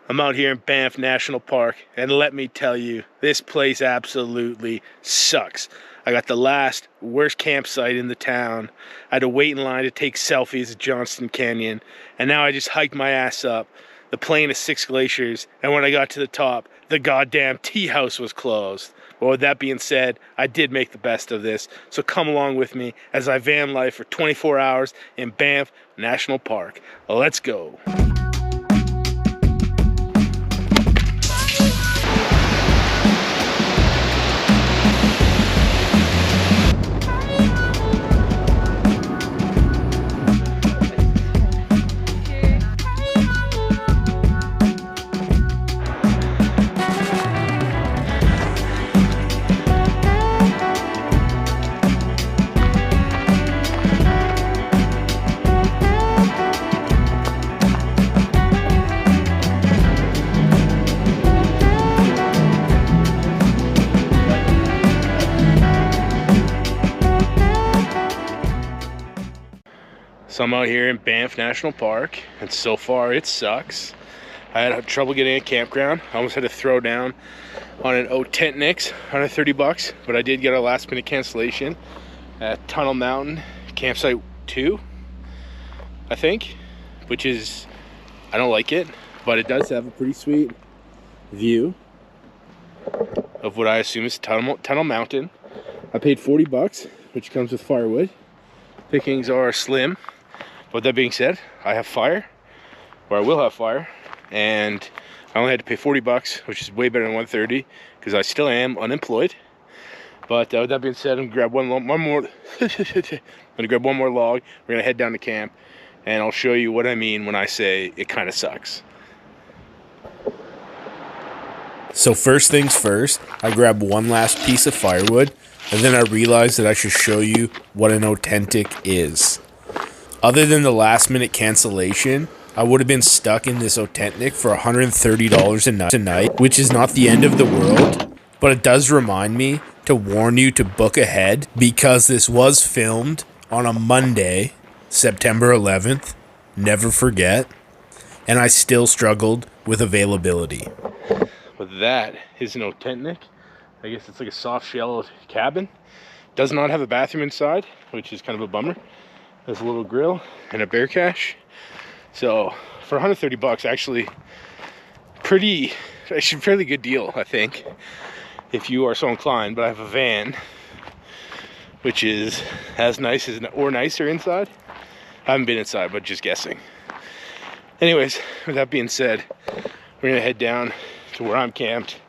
I'm out here in Banff National Park, and let me tell you, this place absolutely sucks. I got the last worst campsite in the town. I had to wait in line to take selfies at Johnston Canyon, and now I just hiked my ass up the plane of 6 glaciers, and when I got to the top, the goddamn teahouse was closed. But with that being said, I did make the best of this, so come along with me as I van life for 24 hours in Banff National Park. Let's go. So I'm out here in Banff National Park, and so far it sucks. I had trouble getting a campground. I almost had to throw down on an oTENTik, $130, but I did get a last minute cancellation at Tunnel Mountain, campsite 2, I think, which is, I don't like it, but it does have a pretty sweet view of what I assume is Tunnel Mountain. I paid $40, which comes with firewood. Pickings are slim. But that being said, I have fire, or I will have fire, and I only had to pay $40, which is way better than $130, because I still am unemployed. But with that being said, I'm gonna grab one more. I'm gonna grab one more log. We're gonna head down to camp, and I'll show you what I mean when I say it kind of sucks. So first things first, I grabbed one last piece of firewood, and then I realized that I should show you what an oTENTik is. Other than the last minute cancellation, I would have been stuck in this oTENTik for $130 a night, which is not the end of the world, but it does remind me to warn you to book ahead because this was filmed on a Monday, September 11th, never forget, and I still struggled with availability. But that is an oTENTik. I guess it's like a soft shell cabin. Does not have a bathroom inside, which is kind of a bummer. There's a little grill and a bear cache. So for $130, actually fairly good deal, I think, if you are so inclined. But I have a van, which is as nice as or nicer inside. I haven't been inside, but just guessing. Anyways, with that being said, we're gonna head down to where I'm camped,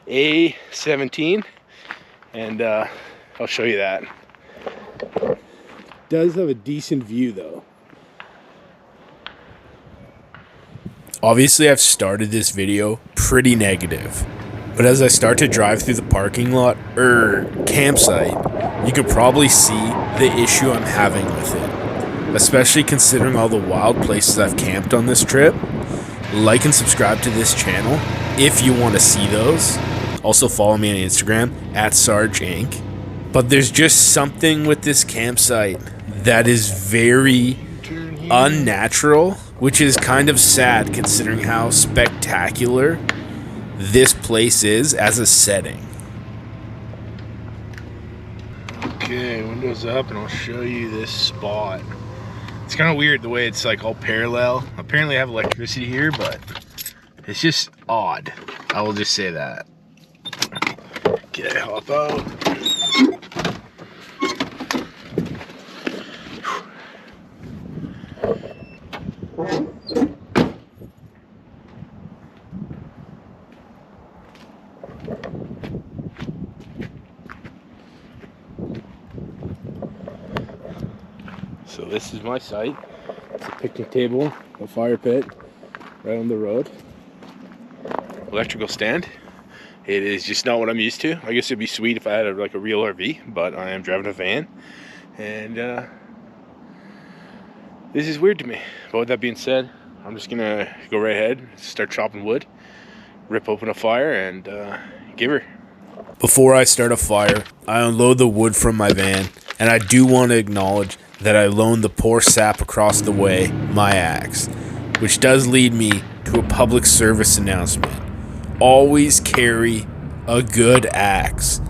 A17, and I'll show you that. Does have a decent view though. Obviously I've started this video pretty negative, but as I start to drive through the parking lot campsite, you could probably see the issue I'm having with it, especially considering all the wild places I've camped on this trip. Like and subscribe to this channel if you want to see those. Also follow me on Instagram @SargeInc. But there's just something with this campsite that is very unnatural, which is kind of sad considering how spectacular this place is as a setting. Okay, windows up, and I'll show you this spot. It's kind of weird the way it's like all parallel. Apparently I have electricity here, but it's just odd. I will just say that. Okay, hop out. So this is my site. It's a picnic table, a fire pit, right on the road. Electrical stand. It is just not what I'm used to. I guess it'd be sweet if I had like a real RV, but I am driving a van, and this is weird to me. But with that being said, I'm just gonna go right ahead, start chopping wood, rip open a fire, and give her. Before I start a fire, I unload the wood from my van, and I do want to acknowledge that I loaned the poor sap across the way my axe. which does lead me to a public service announcement. Always carry a good axe.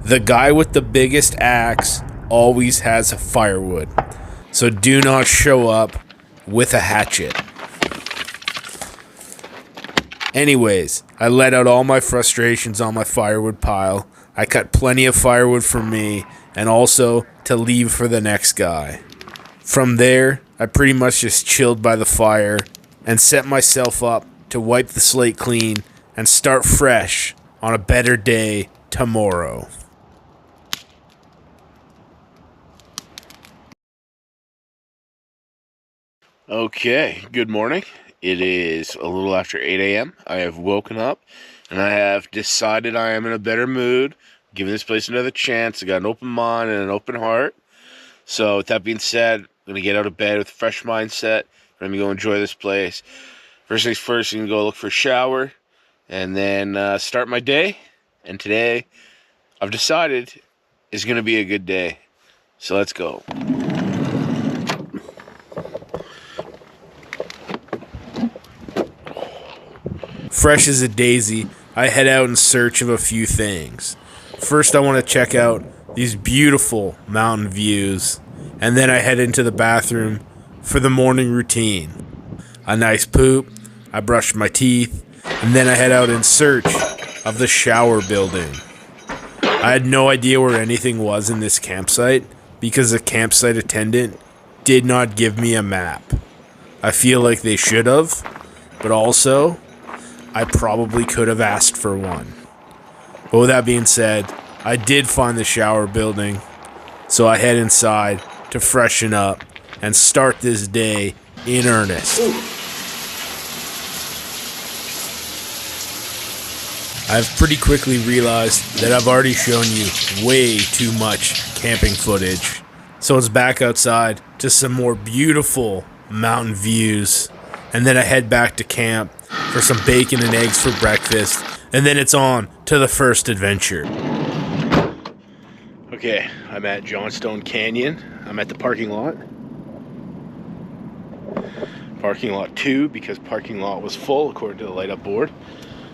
The guy with the biggest axe always has firewood, so do not show up with a hatchet. Anyways, I let out all my frustrations on my firewood pile. I cut plenty of firewood for me and also to leave for the next guy. From there, I pretty much just chilled by the fire and set myself up to wipe the slate clean and start fresh on a better day tomorrow. Okay, good morning. It is a little after 8 a.m. I have woken up and I have decided I am in a better mood, giving this place another chance. I got an open mind and an open heart. So with that being said, I'm going to get out of bed with a fresh mindset. I'm going to go enjoy this place. First things first, I'm going to go look for a shower and then start my day. And today, I've decided, is going to be a good day. So let's go. Fresh as a daisy, I head out in search of a few things. First, I want to check out these beautiful mountain views, and then I head into the bathroom for the morning routine. A nice poop, I brush my teeth, and then I head out in search of the shower building. I had no idea where anything was in this campsite because the campsite attendant did not give me a map. I feel like they should have, but also I probably could have asked for one. But with that being said, I did find the shower building, so I head inside to freshen up and start this day in earnest. I've pretty quickly realized that I've already shown you way too much camping footage, so it's back outside to some more beautiful mountain views, and then I head back to camp for some bacon and eggs for breakfast, and then it's on to the first adventure. Okay, I'm at Johnston Canyon. I'm at the parking lot. Parking lot 2 because parking lot was full according to the light up board.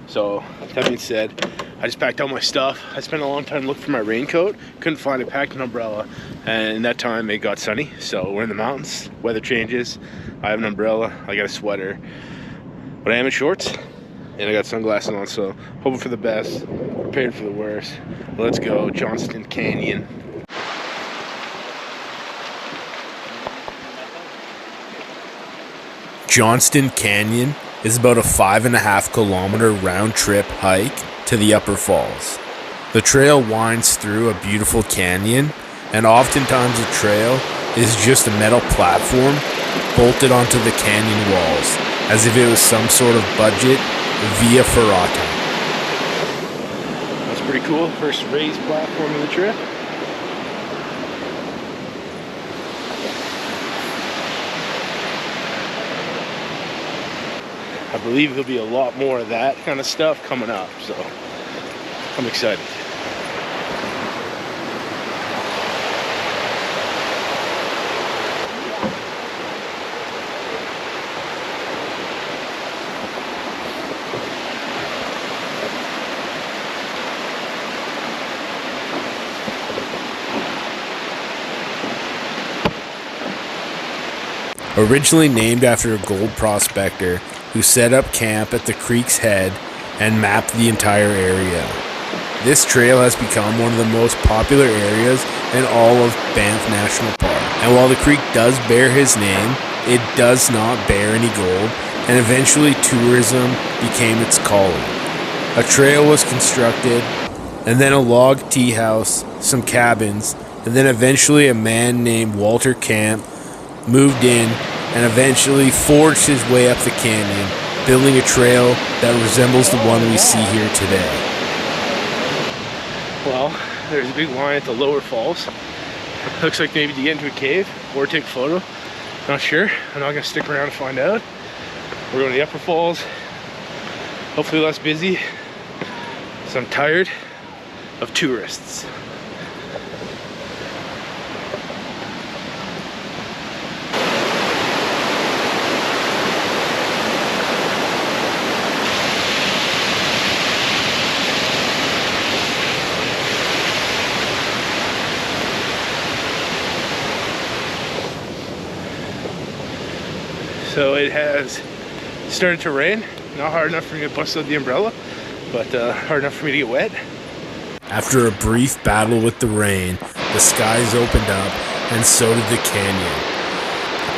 So that being said, I just packed all my stuff. I spent a long time looking for my raincoat. Couldn't find it, packed an umbrella. And in that time it got sunny. So we're in the mountains, weather changes. I have an umbrella, I got a sweater. But I am in shorts and I got sunglasses on, so hoping for the best, prepared for the worst. Let's go, Johnston Canyon. Johnston Canyon is about a 5.5 kilometer round trip hike to the upper falls. The trail winds through a beautiful canyon, and oftentimes the trail is just a metal platform bolted onto the canyon walls, as if it was some sort of budget via ferrata. That's pretty cool. First raised platform of the trip. I believe there'll be a lot more of that kind of stuff coming up, so I'm excited. Originally named after a gold prospector who set up camp at the creek's head and mapped the entire area. This trail has become one of the most popular areas in all of Banff National Park. And while the creek does bear his name, it does not bear any gold, and eventually tourism became its calling. A trail was constructed, and then a log teahouse, some cabins, and then eventually a man named Walter Camp moved in and eventually forged his way up the canyon, building a trail that resembles the one we see here today. Well, there's a big line at the lower falls. Looks like maybe to get into a cave or take a photo. Not sure. I'm not gonna stick around to find out. We're going to the upper falls. Hopefully less busy. So I'm tired of tourists. So it has started to rain. Not hard enough for me to bust out the umbrella, but hard enough for me to get wet. After a brief battle with the rain, the skies opened up, and so did the canyon.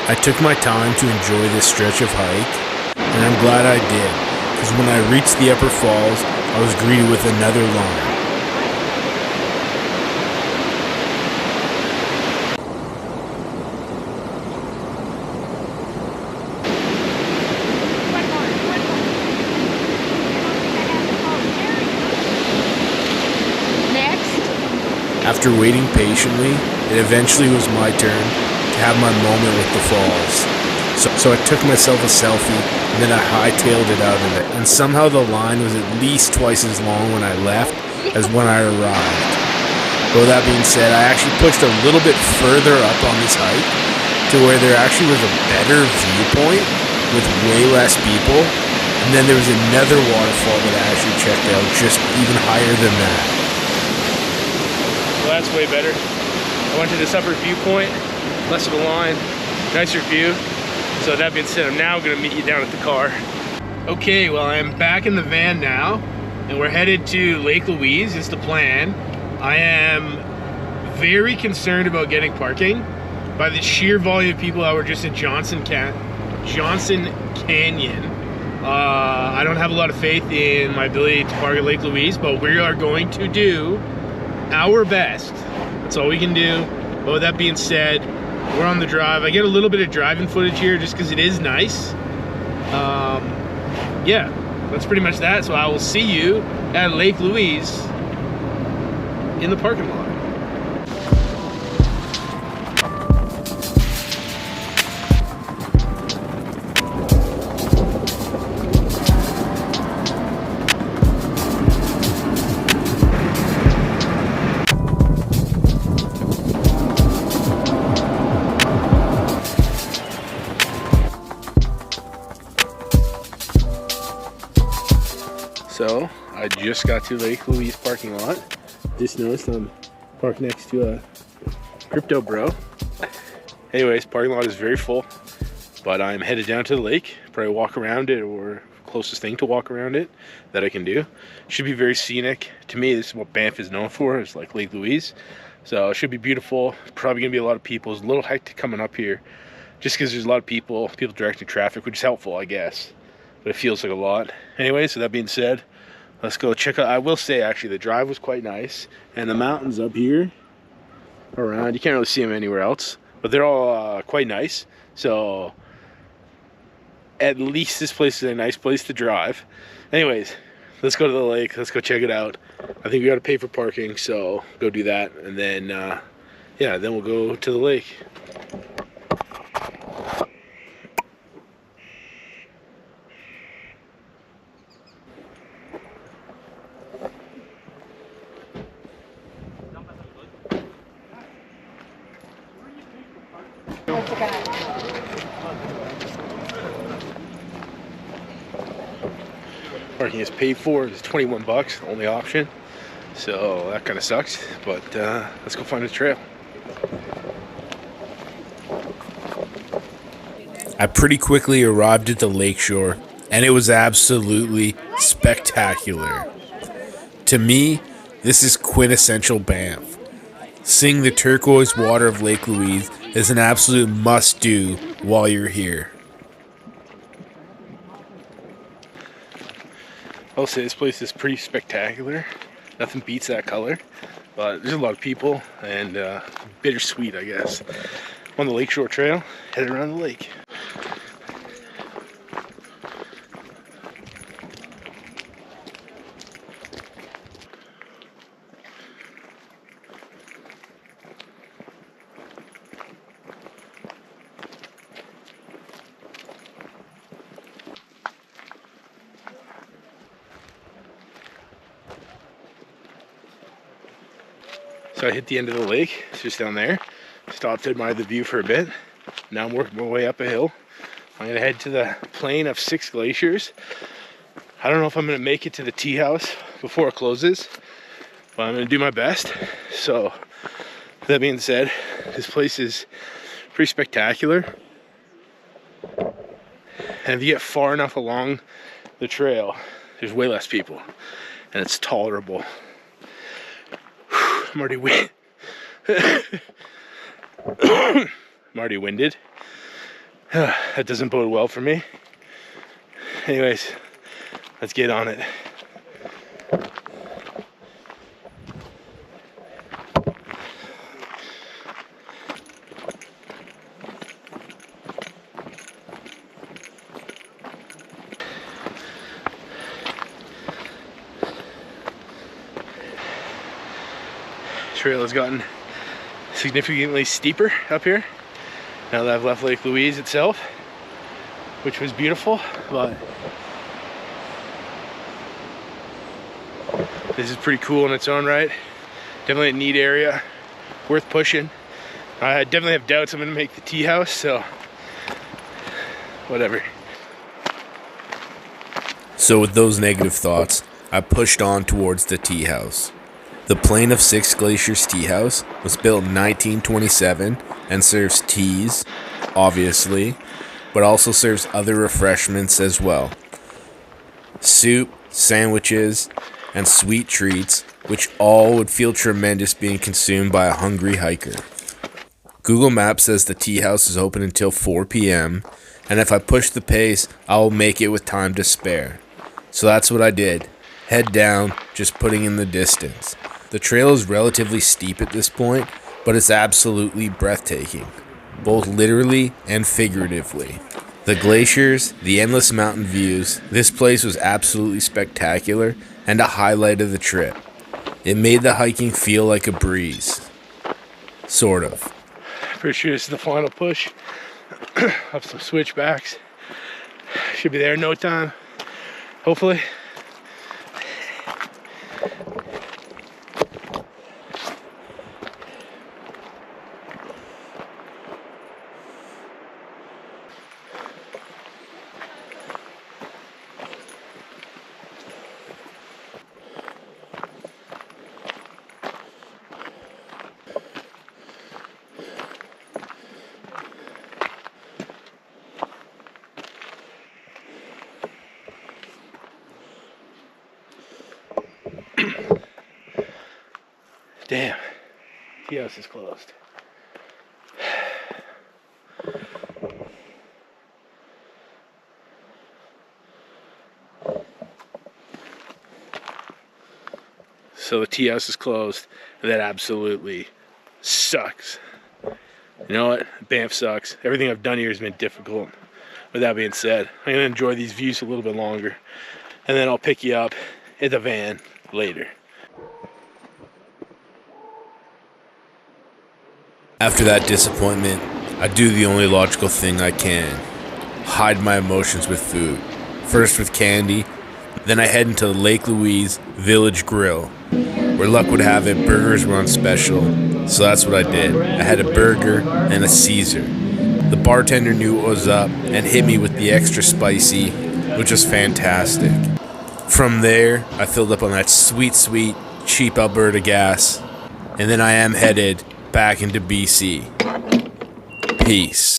I took my time to enjoy this stretch of hike, and I'm glad I did, because when I reached the upper falls, I was greeted with another line. After waiting patiently, it eventually was my turn to have my moment with the falls. So I took myself a selfie, and then I hightailed it out of it. And somehow the line was at least twice as long when I left as when I arrived. Though that being said, I actually pushed a little bit further up on this hike to where there actually was a better viewpoint with way less people. And then there was another waterfall that I actually checked out just even higher than that. Well, that's way better. I went to this upper viewpoint, less of a line, nicer view. So that being said, I'm now gonna meet you down at the car. Okay, well, I'm back in the van now, and we're headed to Lake Louise is the plan. I am very concerned about getting parking by the sheer volume of people that were just in Johnston Canyon. I don't have a lot of faith in my ability to park at Lake Louise, but we are going to do our best. That's all we can do. But with that being said, we're on the drive. I get a little bit of driving footage here just because it is nice. Yeah, that's pretty much that. So I will see you at Lake Louise in the parking lot. So I just got to Lake Louise parking lot. Just noticed I'm parked next to a crypto bro. Anyways, parking lot is very full, but I'm headed down to the lake. Probably walk around it, or closest thing to walk around it that I can do. Should be very scenic. To me, this is what Banff is known for, is like Lake Louise. So it should be beautiful. Probably gonna be a lot of people. It's a little hectic coming up here, just because there's a lot of people directing traffic, which is helpful, I guess. But it feels like a lot. Anyway, so that being said, let's go check out. I will say, actually, the drive was quite nice, and the mountains up here around, you can't really see them anywhere else, but they're all quite nice. So at least this place is a nice place to drive. Anyways, let's go to the lake. Let's go check it out. I think we got to pay for parking, so go do that, and then yeah, then we'll go to the lake. Parking is paid for. It's 21 bucks, the only option. So that kind of sucks, but let's go find a trail. I pretty quickly arrived at the lakeshore, and it was absolutely spectacular. To me, this is quintessential Banff. Seeing the turquoise water of Lake Louise is an absolute must-do while you're here. I'll say this place is pretty spectacular. Nothing beats that color, but there's a lot of people, and bittersweet, I guess. On the Lakeshore Trail, headed around the lake. So I hit the end of the lake. It's just down there. Stopped to admire the view for a bit. Now I'm working my way up a hill. I'm gonna head to the plain of 6 glaciers. I don't know if I'm gonna make it to the tea house before it closes, but I'm gonna do my best. So that being said, this place is pretty spectacular. And if you get far enough along the trail, there's way less people, and it's tolerable. I'm already winded. That doesn't bode well for me. Anyways, let's get on it. Trail has gotten significantly steeper up here now that I've left Lake Louise itself, which was beautiful, but this is pretty cool in its own right. Definitely a neat area, worth pushing. I definitely have doubts I'm gonna make the tea house, so whatever. So with those negative thoughts, I pushed on towards the tea house. The Plain of Six Glaciers Tea House was built in 1927 and serves teas, obviously, but also serves other refreshments as well. Soup, sandwiches, and sweet treats, which all would feel tremendous being consumed by a hungry hiker. Google Maps says the tea house is open until 4 p.m., and if I push the pace, I will make it with time to spare. So that's what I did. Head down, just putting in the distance. The trail is relatively steep at this point, but it's absolutely breathtaking, both literally and figuratively. The glaciers, the endless mountain views, this place was absolutely spectacular and a highlight of the trip. It made the hiking feel like a breeze. Sort of. Pretty sure this is the final push up some switchbacks. Should be there in no time, hopefully. Damn, the house is closed. So the tea house is closed, and that absolutely sucks. You know what? Banff sucks. Everything I've done here has been difficult. With that being said, I'm gonna enjoy these views a little bit longer, and then I'll pick you up in the van later. After that disappointment, I do the only logical thing I can. Hide my emotions with food. First with candy, then I head into the Lake Louise Village Grill. Where luck would have it, burgers were on special, so that's what I did. I had a burger and a Caesar. The bartender knew what was up and hit me with the extra spicy, which was fantastic. From there, I filled up on that sweet, cheap Alberta gas, and then I am headed back into BC. Peace.